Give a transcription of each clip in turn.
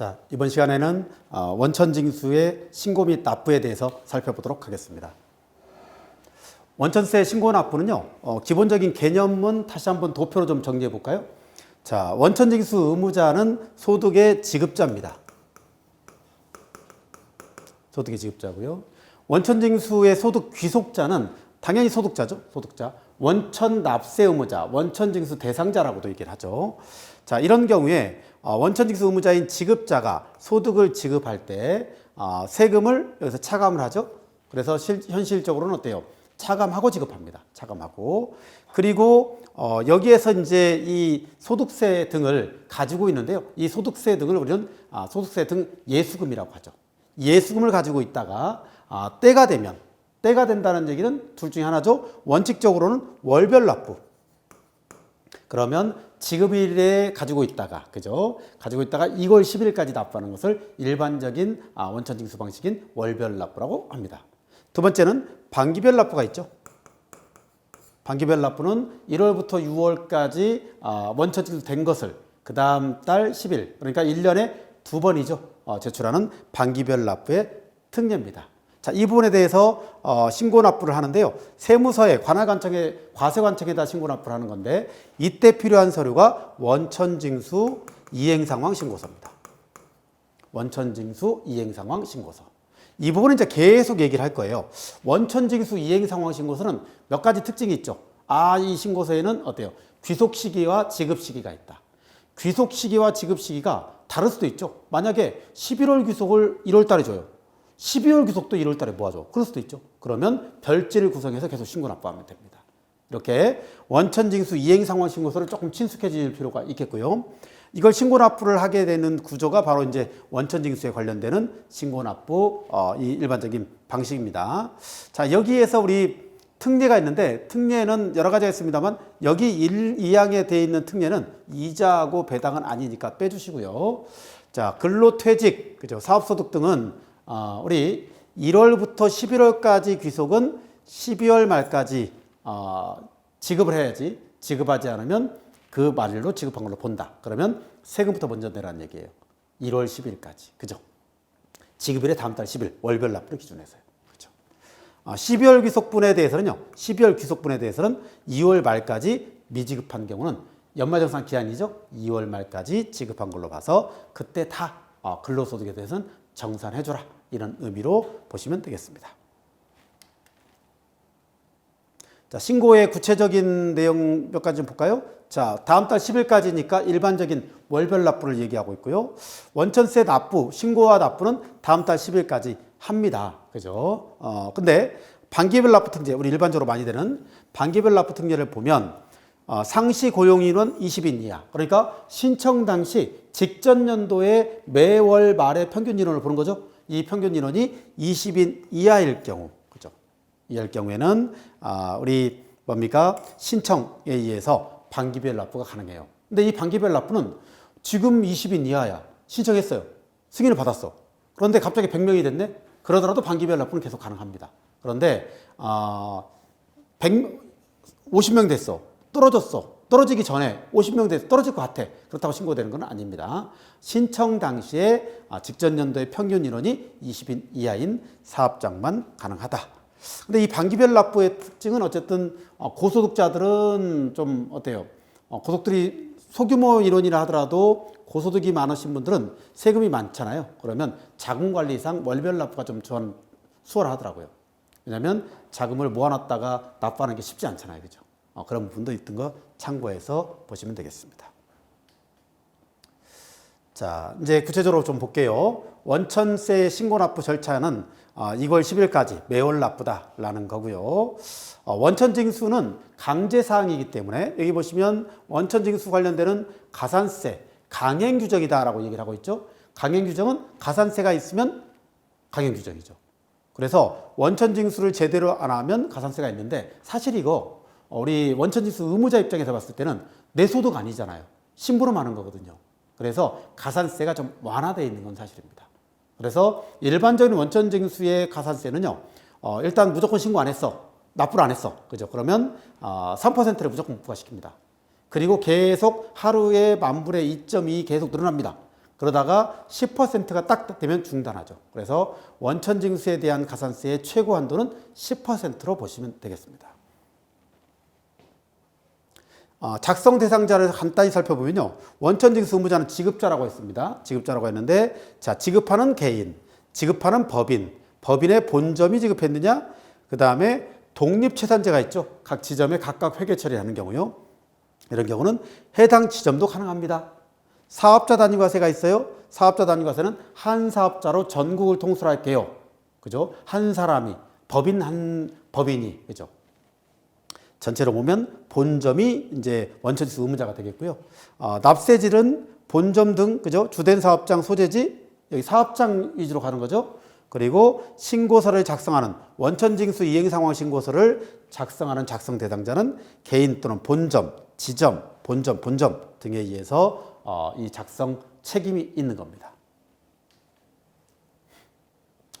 자, 이번 시간에는 원천징수의 신고 및 납부에 대해서 살펴보도록 하겠습니다. 원천세 신고 납부는요, 기본적인 개념은 다시 한번 도표로 좀 정리해 볼까요? 자, 원천징수 의무자는 소득의 지급자입니다. 소득의 지급자고요. 원천징수의 소득 귀속자는 당연히 소득자죠. 소득자. 원천납세 의무자, 원천징수 대상자라고도 얘기를 하죠. 자, 이런 경우에 원천징수 의무자인 지급자가 소득을 지급할 때 세금을 여기서 차감을 하죠. 그래서 현실적으로는 어때요? 차감하고 지급합니다. 차감하고. 그리고 여기에서 이제 이 소득세 등을 가지고 있는데요. 이 소득세 등을 우리는 소득세 등 예수금이라고 하죠. 예수금을 가지고 있다가 때가 된다는 얘기는 둘 중에 하나죠. 원칙적으로는 월별 납부. 그러면 지급일에 가지고 있다가, 그죠? 가지고 있다가 2월 10일까지 납부하는 것을 일반적인 원천징수 방식인 월별 납부라고 합니다. 두 번째는 반기별 납부가 있죠. 반기별 납부는 1월부터 6월까지 원천징수 된 것을 그 다음 달 10일, 그러니까 1년에 두 번이죠. 제출하는 반기별 납부의 특례입니다. 자, 이 부분에 대해서 신고 납부를 하는데요. 세무서에 관할관청에 과세관청에다 신고 납부를 하는 건데 이때 필요한 서류가 원천징수 이행상황 신고서입니다. 원천징수 이행상황 신고서. 이 부분은 이제 계속 얘기를 할 거예요. 원천징수 이행상황 신고서는 몇 가지 특징이 있죠. 이 신고서에는 어때요? 귀속 시기와 지급 시기가 있다. 귀속 시기와 지급 시기가 다를 수도 있죠. 만약에 11월 귀속을 1월 달에 줘요. 12월 귀속도 1월 달에 모아줘. 그럴 수도 있죠. 그러면 별지를 구성해서 계속 신고 납부하면 됩니다. 이렇게 원천징수 이행상황 신고서를 조금 친숙해질 필요가 있겠고요. 이걸 신고 납부를 하게 되는 구조가 바로 이제 원천징수에 관련되는 신고 납부 이 일반적인 방식입니다. 자, 여기에서 우리 특례가 있는데 특례는 여러 가지가 있습니다만 여기 2항에 되어 있는 특례는 이자하고 배당은 아니니까 빼주시고요. 자, 근로퇴직, 그죠? 사업소득 등은 우리 1월부터 11월까지 귀속은 12월 말까지 지급을 해야지. 지급하지 않으면 그 말일로 지급한 걸로 본다. 그러면 세금부터 먼저 내라는 얘기예요. 1월 10일까지. 그죠? 지급일에 다음 달 10일 월별 납부를 기준해서요. 그죠? 12월 귀속분에 대해서는요. 12월 귀속분에 대해서는 2월 말까지 미지급한 경우는 연말정산 기한이죠. 2월 말까지 지급한 걸로 봐서 그때 다 근로소득에 대해서는 정산해줘라. 이런 의미로 보시면 되겠습니다. 자, 신고의 구체적인 내용 몇 가지 좀 볼까요? 자, 다음 달 10일까지니까 일반적인 월별 납부를 얘기하고 있고요. 원천세 납부, 신고와 납부는 다음 달 10일까지 합니다. 그죠? 근데 반기별 납부 특례, 우리 일반적으로 많이 되는 반기별 납부 특례를 보면 상시 고용인원 20인 이하. 그러니까 신청 당시 직전 연도의 매월 말의 평균 인원을 보는 거죠. 이 평균 인원이 20인 이하일 경우, 그죠? 이할 경우에는 우리 뭡니까? 신청에 의해서 반기별 납부가 가능해요. 근데 이 반기별 납부는 지금 20인 이하야. 신청했어요. 승인을 받았어. 그런데 갑자기 100명이 됐네? 그러더라도 반기별 납부는 계속 가능합니다. 그런데 50명 됐어. 떨어졌어. 떨어지기 전에 50명 돼서 떨어질 것 같아. 그렇다고 신고되는 건 아닙니다. 신청 당시에 직전 연도의 평균 인원이 20인 이하인 사업장만 가능하다. 근데 이 반기별 납부의 특징은 어쨌든 고소득자들은 좀 어때요? 고소득들이 소규모 인원이라 하더라도 고소득이 많으신 분들은 세금이 많잖아요. 그러면 자금관리상 월별 납부가 좀 수월하더라고요. 왜냐하면 자금을 모아놨다가 납부하는 게 쉽지 않잖아요. 그죠? 그런 부분도 있던 거 참고해서 보시면 되겠습니다. 자, 이제 구체적으로 좀 볼게요. 원천세 신고 납부 절차는 2월 10일까지 매월 납부다라는 거고요. 원천징수는 강제사항이기 때문에 여기 보시면 원천징수 관련되는 가산세, 강행규정이다라고 얘기를 하고 있죠. 강행규정은 가산세가 있으면 강행규정이죠. 그래서 원천징수를 제대로 안 하면 가산세가 있는데 사실 이거 우리 원천징수 의무자 입장에서 봤을 때는 내 소득 아니잖아요. 심부름 하는 거거든요. 그래서 가산세가 좀 완화되어 있는 건 사실입니다. 그래서 일반적인 원천징수의 가산세는요. 일단 무조건 신고 안 했어. 납부를 안 했어. 그죠? 그러면 3%를 무조건 부과시킵니다. 그리고 계속 하루에 만불의 2.2 계속 늘어납니다. 그러다가 10%가 딱 되면 중단하죠. 그래서 원천징수에 대한 가산세의 최고 한도는 10%로 보시면 되겠습니다. 작성 대상자를 간단히 살펴보면요. 원천징수 의무자는 지급자라고 했습니다. 지급자라고 했는데, 자, 지급하는 개인, 지급하는 법인, 법인의 본점이 지급했느냐, 그 다음에 독립채산제가 있죠. 각 지점에 각각 회계 처리하는 경우요. 이런 경우는 해당 지점도 가능합니다. 사업자 단위과세가 있어요. 사업자 단위과세는 한 사업자로 전국을 통솔할게요. 그죠? 한 사람이, 법인이, 그죠? 전체로 보면 본점이 이제 원천징수 의무자가 되겠고요. 납세질은 본점 등, 그죠? 주된 사업장 소재지, 여기 사업장 위주로 가는 거죠. 그리고 신고서를 작성하는 원천징수 이행상황 신고서를 작성하는 작성 대상자는 개인 또는 본점, 지점, 본점 등에 의해서 이 작성 책임이 있는 겁니다.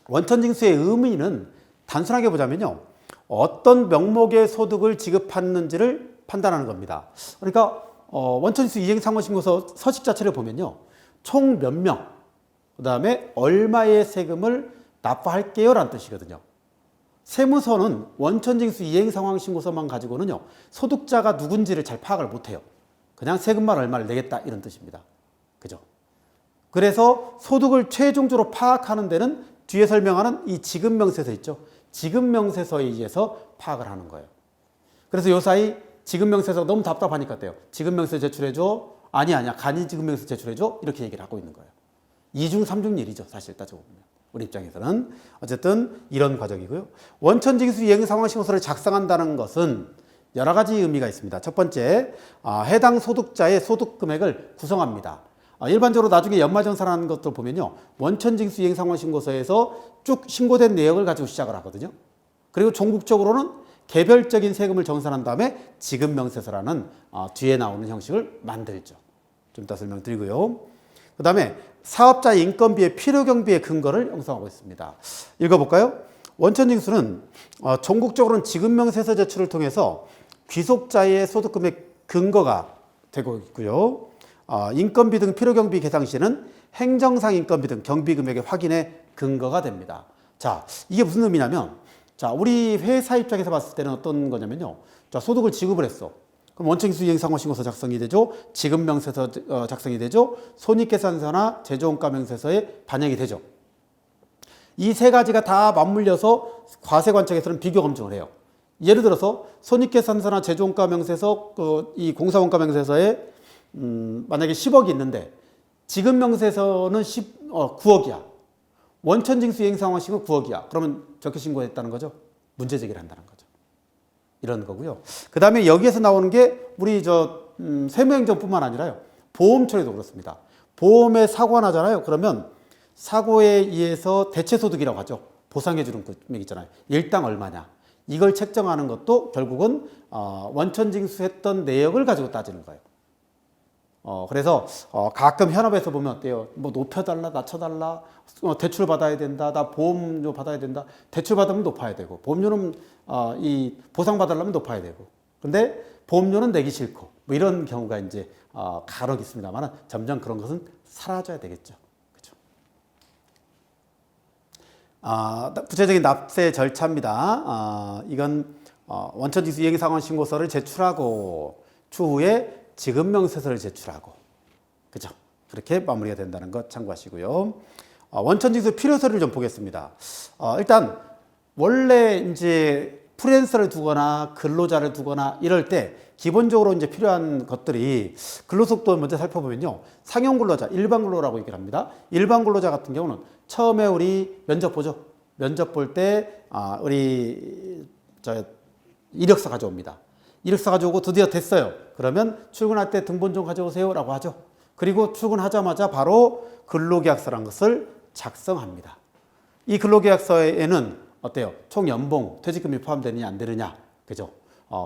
원천징수의 의미는 단순하게 보자면요. 어떤 명목의 소득을 지급하는지를 판단하는 겁니다. 그러니까 원천징수 이행상환신고서 서식 자체를 보면요. 총 몇 명, 그 다음에 얼마의 세금을 납부할게요 라는 뜻이거든요. 세무서는 원천징수 이행상황신고서만 가지고는요. 소득자가 누군지를 잘 파악을 못해요. 그냥 세금만 얼마를 내겠다 이런 뜻입니다. 그죠? 그래서 소득을 최종적으로 파악하는 데는 뒤에 설명하는 이 지급명세서 있죠. 지급명세서에 의해서 파악을 하는 거예요. 그래서 요 사이 지급명세서가 너무 답답하니까 어때요? 지급명세 제출해줘? 아니야. 간이 지급명세 제출해줘? 이렇게 얘기를 하고 있는 거예요. 2중 3중 일이죠. 사실 따지고 보면. 우리 입장에서는. 어쨌든 이런 과정이고요. 원천징수 이행상황신고서를 작성한다는 것은 여러 가지 의미가 있습니다. 첫 번째, 해당 소득자의 소득 금액을 구성합니다. 일반적으로 나중에 연말정산하는 것들 보면요. 원천징수 이행상환신고서에서 쭉 신고된 내역을 가지고 시작을 하거든요. 그리고 종국적으로는 개별적인 세금을 정산한 다음에 지급명세서라는 뒤에 나오는 형식을 만들죠. 좀 이따 설명드리고요. 그 다음에 사업자의 인건비의 필요경비의 근거를 형성하고 있습니다. 읽어볼까요? 원천징수는 종국적으로는 지급명세서 제출을 통해서 귀속자의 소득금액 근거가 되고 있고요. 인건비 등 필요경비 계상 시에는 행정상 인건비 등 경비금액의 확인의 근거가 됩니다. 자, 이게 무슨 의미냐면, 자, 우리 회사 입장에서 봤을 때는 어떤 거냐면요. 자, 소득을 지급을 했어. 그럼 원천징수 이행상환신고서 작성이 되죠. 지급명세서 작성이 되죠. 손익계산서나 제조원가명세서에 반영이 되죠. 이 세 가지가 다 맞물려서 과세관청에서는 비교 검증을 해요. 예를 들어서 손익계산서나 제조원가명세서, 이 공사원가명세서에 만약에 10억이 있는데 지급명세서는 9억이야. 원천징수 이행상환신고 9억이야. 그러면 적게 신고했다는 거죠. 문제 제기를 한다는 거죠. 이런 거고요. 그 다음에 여기에서 나오는 게 우리 세무행정뿐만 아니라요. 보험 처리도 그렇습니다. 보험에 사고가 나잖아요. 그러면 사고에 의해서 대체소득이라고 하죠. 보상해주는 금액 있잖아요. 일당 얼마냐. 이걸 책정하는 것도 결국은 원천징수했던 내역을 가지고 따지는 거예요. 그래서 가끔 현업에서 보면 어때요? 뭐 높여달라, 낮춰달라, 대출 받아야 된다, 나 보험료 받아야 된다. 대출 받으면 높아야 되고, 보험료는 이 보상 받으려면 높아야 되고, 근데 보험료는 내기 싫고, 뭐 이런 경우가 이제 간혹 있습니다만 점점 그런 것은 사라져야 되겠죠. 그렇죠? 구체적인 납세 절차입니다. 이건 원천징수 이행상환신고서를 제출하고 추후에 지급명세서를 제출하고, 그죠? 그렇게 마무리가 된다는 것 참고하시고요. 원천징수 필요서를 좀 보겠습니다. 일단 원래 이제 프리랜서를 두거나 근로자를 두거나 이럴 때 기본적으로 이제 필요한 것들이 근로속도 먼저 살펴보면요. 상용 근로자, 일반 근로라고 얘기를 합니다. 일반 근로자 같은 경우는 처음에 우리 면접 보죠. 면접 볼 때 우리 이력서 가져옵니다. 이력서 가져오고 드디어 됐어요. 그러면 출근할 때 등본 좀 가져오세요 라고 하죠. 그리고 출근하자마자 바로 근로계약서라는 것을 작성합니다. 이 근로계약서에는 어때요? 총 연봉, 퇴직금이 포함되느냐 안 되느냐. 그죠?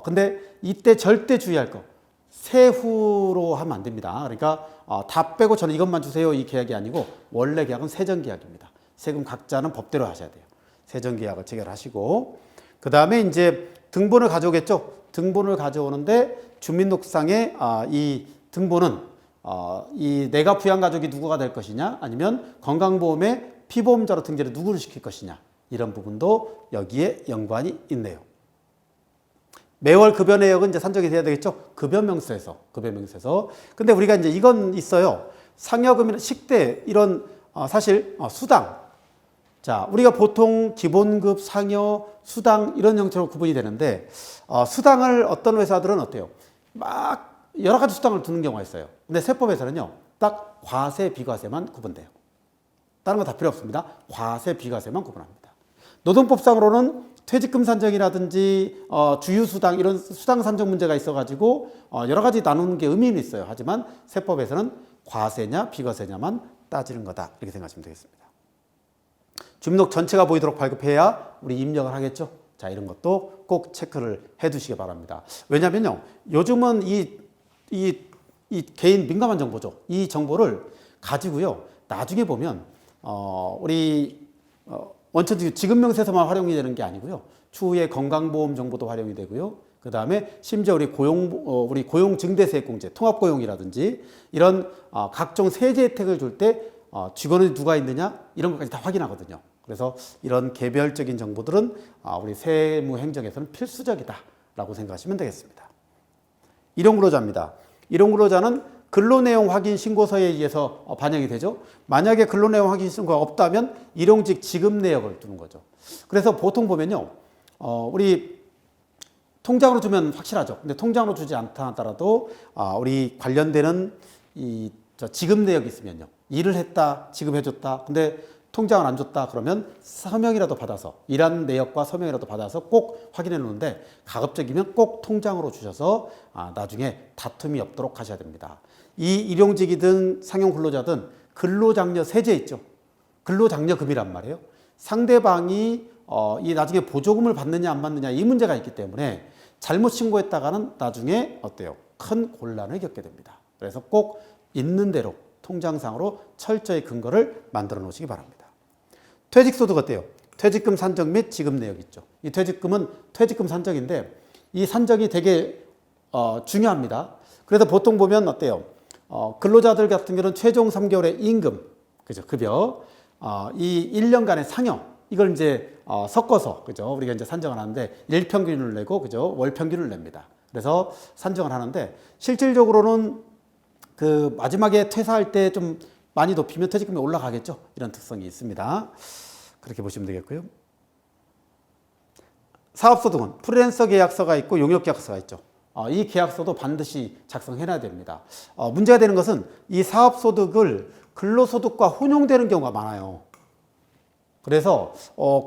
근데 이때 절대 주의할 거. 세후로 하면 안 됩니다. 그러니까 다 빼고 저는 이것만 주세요 이 계약이 아니고 원래 계약은 세전계약입니다. 세금 각자는 법대로 하셔야 돼요. 세전계약을 체결하시고 그 다음에 이제 등본을 가져오겠죠. 등본을 가져오는데 주민등록상에 이 등본은 이 내가 부양 가족이 누구가 될 것이냐, 아니면 건강보험의 피보험자로 등재를 누구를 시킬 것이냐, 이런 부분도 여기에 연관이 있네요. 매월 급여 내역은 이제 산정이 돼야 되겠죠. 급여 명세서. 근데 우리가 이제 이건 있어요. 상여금이나 식대 이런 사실 수당. 자, 우리가 보통 기본급, 상여, 수당 이런 형태로 구분이 되는데 수당을 어떤 회사들은 어때요? 막 여러 가지 수당을 두는 경우가 있어요. 근데 세법에서는요, 딱 과세, 비과세만 구분돼요. 다른 거 다 필요 없습니다. 과세, 비과세만 구분합니다. 노동법상으로는 퇴직금 산정이라든지 주휴수당 이런 수당 산정 문제가 있어가지고 여러 가지 나누는 게 의미는 있어요. 하지만 세법에서는 과세냐 비과세냐만 따지는 거다, 이렇게 생각하시면 되겠습니다. 주민등록 전체가 보이도록 발급해야 우리 입력을 하겠죠. 자, 이런 것도 꼭 체크를 해 두시기 바랍니다. 왜냐면요, 요즘은 이 개인 민감한 정보죠. 이 정보를 가지고요, 나중에 보면 우리 원천징수 지급명세서만 활용이 되는 게 아니고요, 추후에 건강보험 정보도 활용이 되고요, 그 다음에 심지어 우리 고용증대세액공제, 통합고용이라든지 이런 각종 세제 혜택을 줄 때 직원이 누가 있느냐 이런 것까지 다 확인하거든요. 그래서 이런 개별적인 정보들은 우리 세무행정에서는 필수적이다라고 생각하시면 되겠습니다. 일용근로자입니다. 일용근로자는 근로내용 확인 신고서에 의해서 반영이 되죠. 만약에 근로내용 확인 신고가 없다면 일용직 지급 내역을 두는 거죠. 그래서 보통 보면요, 우리 통장으로 주면 확실하죠. 근데 통장으로 주지 않다 하더라도 우리 관련되는 이 지급 내역이 있으면요, 일을 했다, 지급해줬다. 근데 통장을 안 줬다 그러면 서명이라도 받아서, 일한 내역과 서명이라도 받아서 꼭 확인해 놓는데, 가급적이면 꼭 통장으로 주셔서 나중에 다툼이 없도록 하셔야 됩니다. 이 일용직이든 상용 근로자든 근로장려 세제 있죠. 근로장려금이란 말이에요. 상대방이 이 나중에 보조금을 받느냐 안 받느냐 이 문제가 있기 때문에 잘못 신고했다가는 나중에 어때요? 큰 곤란을 겪게 됩니다. 그래서 꼭 있는 대로 통장상으로 철저히 근거를 만들어 놓으시기 바랍니다. 퇴직소득 어때요? 퇴직금 산정 및 지급 내역 있죠. 이 퇴직금은 퇴직금 산정인데 이 산정이 되게 중요합니다. 그래서 보통 보면 어때요? 근로자들 같은 경우는 최종 3개월의 임금, 그죠? 급여, 이 1년간의 상여, 이걸 이제 섞어서, 그죠? 우리가 이제 산정을 하는데 일평균을 내고, 그죠? 월평균을 냅니다. 그래서 산정을 하는데 실질적으로는 그 마지막에 퇴사할 때 좀 많이 높이면 퇴직금이 올라가겠죠. 이런 특성이 있습니다. 그렇게 보시면 되겠고요. 사업소득은 프리랜서 계약서가 있고 용역 계약서가 있죠. 이 계약서도 반드시 작성해놔야 됩니다. 문제가 되는 것은 이 사업소득을 근로소득과 혼용되는 경우가 많아요. 그래서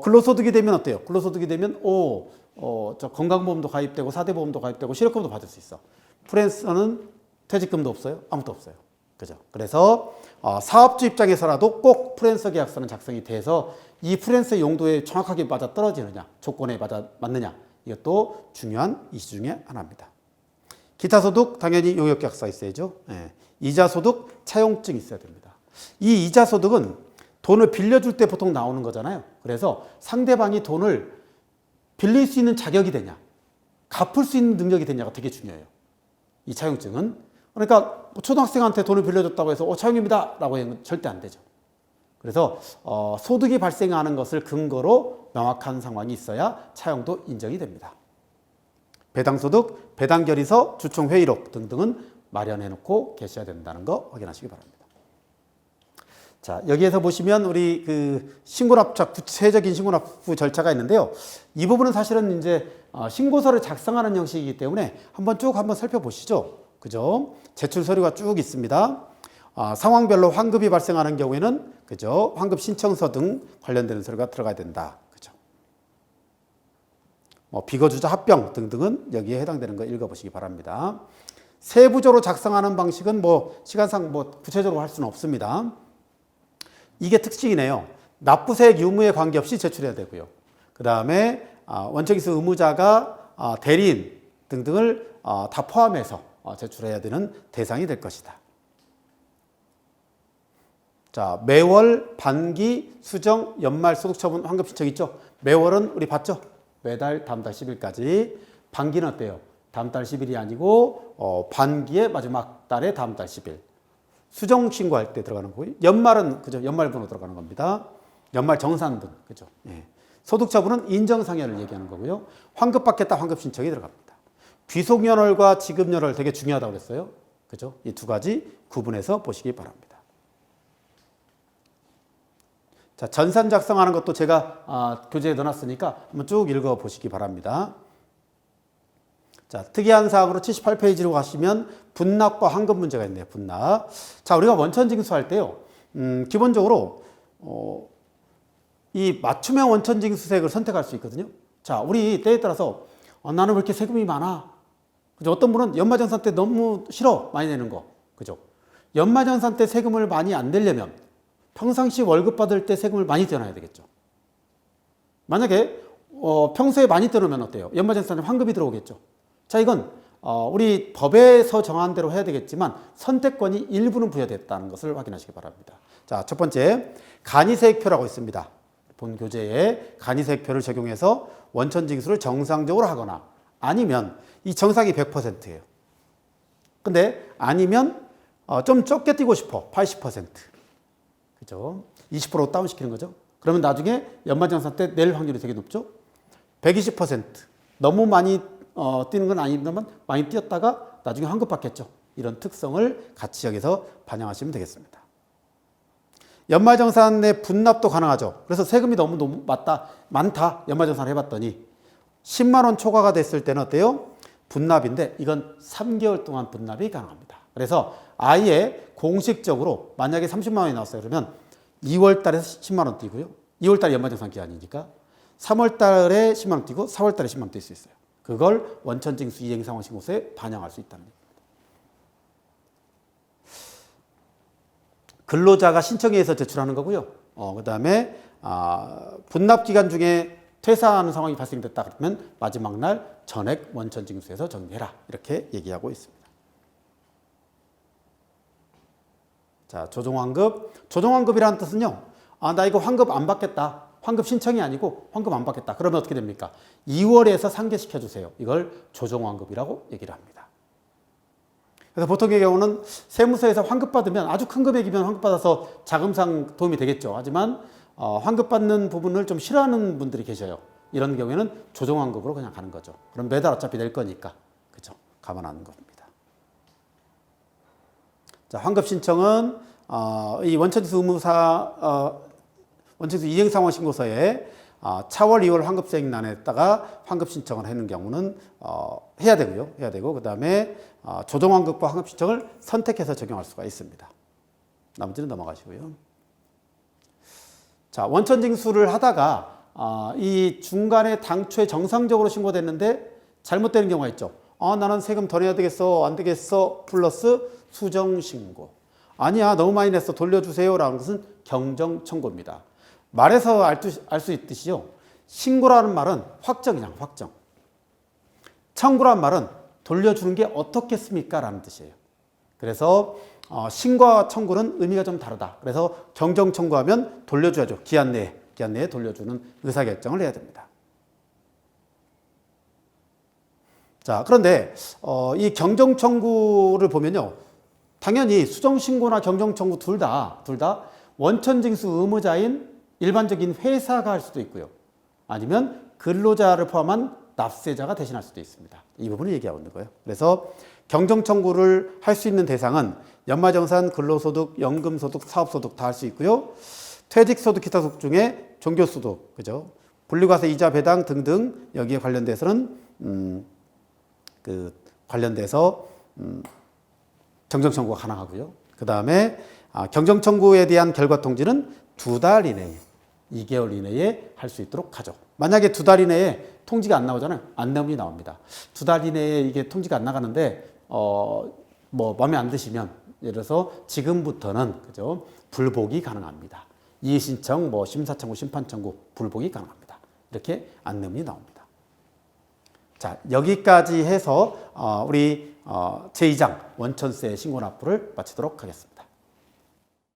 근로소득이 되면 어때요? 근로소득이 되면 저 건강보험도 가입되고 사대보험도 가입되고 실업금도 받을 수 있어. 프리랜서는 퇴직금도 없어요. 아무것도 없어요. 그죠? 그래서 사업주 입장에서라도 꼭 프리랜서 계약서는 작성이 돼서 이 프리랜서 용도에 정확하게 맞아 떨어지느냐, 조건에 맞느냐, 이것도 중요한 이슈 중에 하나입니다. 기타 소득 당연히 용역 계약서 있어야죠. 예. 이자 소득 차용증 있어야 됩니다. 이 이자 소득은 돈을 빌려줄 때 보통 나오는 거잖아요. 그래서 상대방이 돈을 빌릴 수 있는 자격이 되냐, 갚을 수 있는 능력이 되냐가 되게 중요해요. 이 차용증은. 그러니까 초등학생한테 돈을 빌려줬다고 해서 차용입니다 라고 하면 절대 안 되죠. 그래서 소득이 발생하는 것을 근거로 명확한 상황이 있어야 차용도 인정이 됩니다. 배당소득, 배당결의서, 주총회의록 등등은 마련해 놓고 계셔야 된다는 거 확인하시기 바랍니다. 자, 여기에서 보시면 우리 그 신고납부, 구체적인 신고납부 절차가 있는데요. 이 부분은 사실은 이제 신고서를 작성하는 형식이기 때문에 한번 살펴보시죠. 그죠? 제출 서류가 쭉 있습니다. 상황별로 환급이 발생하는 경우에는, 그죠? 환급 신청서 등 관련되는 서류가 들어가야 된다. 그죠? 비거주자 합병 등등은 여기에 해당되는 거 읽어보시기 바랍니다. 세부적으로 작성하는 방식은 시간상 구체적으로 할 수는 없습니다. 이게 특징이네요. 납부세액 유무에 관계없이 제출해야 되고요. 그 다음에 원칙에서 의무자가 대리인 등등을 다 포함해서 제출해야 되는 대상이 될 것이다. 자, 매월, 반기, 수정, 연말 소득처분 환급 신청 있죠? 매월은 우리 봤죠? 매달 다음 달 10일까지. 반기는 어때요? 다음 달 10일이 아니고 반기의 마지막 달에 다음 달 10일. 수정 신고할 때 들어가는 거고요. 연말은 그죠? 연말분으로 들어가는 겁니다. 연말 정산분 그죠? 예. 소득처분은 인정상여를 얘기하는 거고요. 환급 받겠다 환급 신청이 들어갑니다. 귀속연월과 지급연월 되게 중요하다고 그랬어요. 그죠? 이 두 가지 구분해서 보시기 바랍니다. 자, 전산 작성하는 것도 제가 교재에 넣어놨으니까 한번 쭉 읽어보시기 바랍니다. 자, 특이한 사항으로 78페이지로 가시면 분납과 환급 문제가 있네요. 분납. 자, 우리가 원천징수할 때요. 기본적으로 이 맞춤형 원천징수세액을 선택할 수 있거든요. 자, 우리 때에 따라서 나는 왜 이렇게 세금이 많아? 그죠? 어떤 분은 연말정산 때 너무 싫어 많이 내는 거, 그죠? 연말정산 때 세금을 많이 안 내려면 평상시 월급 받을 때 세금을 많이 떼어놔야 되겠죠. 만약에 평소에 많이 떼어놓으면 어때요? 연말정산에 환급이 들어오겠죠. 자, 이건 우리 법에서 정한 대로 해야 되겠지만 선택권이 일부는 부여됐다는 것을 확인하시기 바랍니다. 자, 첫 번째 간이세액표라고 있습니다. 본 교재에 간이세액표를 적용해서 원천징수를 정상적으로 하거나 아니면 이 정상이 100%예요. 근데 아니면 좀 적게 띄고 싶어. 80%. 그죠? 20% 다운시키는 거죠. 그러면 나중에 연말정산 때 낼 확률이 되게 높죠. 120%. 너무 많이 뛰는 건 아닙니다만 많이 뛰었다가 나중에 환급 받겠죠. 이런 특성을 같이 여기서 반영하시면 되겠습니다. 연말정산 내 분납도 가능하죠. 그래서 세금이 너무 많다. 연말정산 해봤더니 10만 원 초과가 됐을 때는 어때요? 분납인데 이건 3개월 동안 분납이 가능합니다. 그래서 아예 공식적으로 만약에 30만 원이 나왔어요. 그러면 2월 달에 10만 원 띄고요. 2월 달에 연말정산 기간이니까 3월 달에 10만 원 띄고 4월 달에 10만 원 뜰 수 있어요. 그걸 원천징수 이행상환신고서에 반영할 수 있다는 겁니다. 근로자가 신청해서 제출하는 거고요. 그 다음에 분납기간 중에 퇴사하는 상황이 발생됐다 그러면 마지막 날 전액 원천징수에서 정리해라. 이렇게 얘기하고 있습니다. 자, 조정환급. 조정환급이라는 뜻은요. 나 이거 환급 안 받겠다. 환급 신청이 아니고 환급 안 받겠다. 그러면 어떻게 됩니까? 2월에서 상계시켜 주세요. 이걸 조정환급이라고 얘기를 합니다. 그래서 보통의 경우는 세무서에서 환급 받으면 아주 큰 금액이면 환급 받아서 자금상 도움이 되겠죠. 하지만 환급 받는 부분을 좀 싫어하는 분들이 계셔요. 이런 경우에는 조정환급으로 그냥 가는 거죠. 그럼 매달 어차피 낼 거니까. 그죠? 감안하는 겁니다. 자, 환급 신청은 이 원천징수 의무사 원천징수 이행상환신고서에 차월 2월 환급세액란에다가 환급 신청을 하는 경우는 해야 되고요. 해야 되고 그 다음에 조정환급과 환급 신청을 선택해서 적용할 수가 있습니다. 나머지는 넘어가시고요. 자, 원천징수를 하다가 이 중간에 당초에 정상적으로 신고됐는데 잘못되는 경우가 있죠. 나는 세금 더 내야 되겠어, 안 되겠어, 플러스 수정신고. 아니야, 너무 많이 냈어, 돌려주세요 라는 것은 경정청구입니다. 말에서 알 수 있듯이요. 신고라는 말은 확정이냐, 확정. 청구란 말은 돌려주는 게 어떻겠습니까? 라는 뜻이에요. 그래서 신고와 청구는 의미가 좀 다르다. 그래서 경정청구하면 돌려줘야죠. 기한 내에 돌려주는 의사결정을 해야 됩니다. 자, 그런데 이 경정청구를 보면요. 당연히 수정신고나 경정청구 둘 다 원천징수 의무자인 일반적인 회사가 할 수도 있고요. 아니면 근로자를 포함한 납세자가 대신할 수도 있습니다. 이 부분을 얘기하고 있는 거예요. 그래서 경정청구를 할 수 있는 대상은 연말정산, 근로소득, 연금소득, 사업소득 다 할 수 있고요. 퇴직소득, 기타소득 중에 종교소득, 그죠? 분리과세, 이자, 배당 등등 여기에 관련돼서는 관련돼서 경정청구가 가능하고요. 그 다음에 경정청구에 대한 결과 통지는 2달 이내에 2개월 이내에 할 수 있도록 하죠. 만약에 2달 이내에 통지가 안 나오잖아요. 안내문이 나옵니다. 2달 이내에 이게 통지가 안 나가는데 마음에 안 드시면 예를 들어서 지금부터는 그죠? 불복이 가능합니다. 이의신청, 심사청구, 심판청구, 불복이 가능합니다. 이렇게 안내문이 나옵니다. 자, 여기까지 해서 우리 제2장 원천세 신고납부를 마치도록 하겠습니다.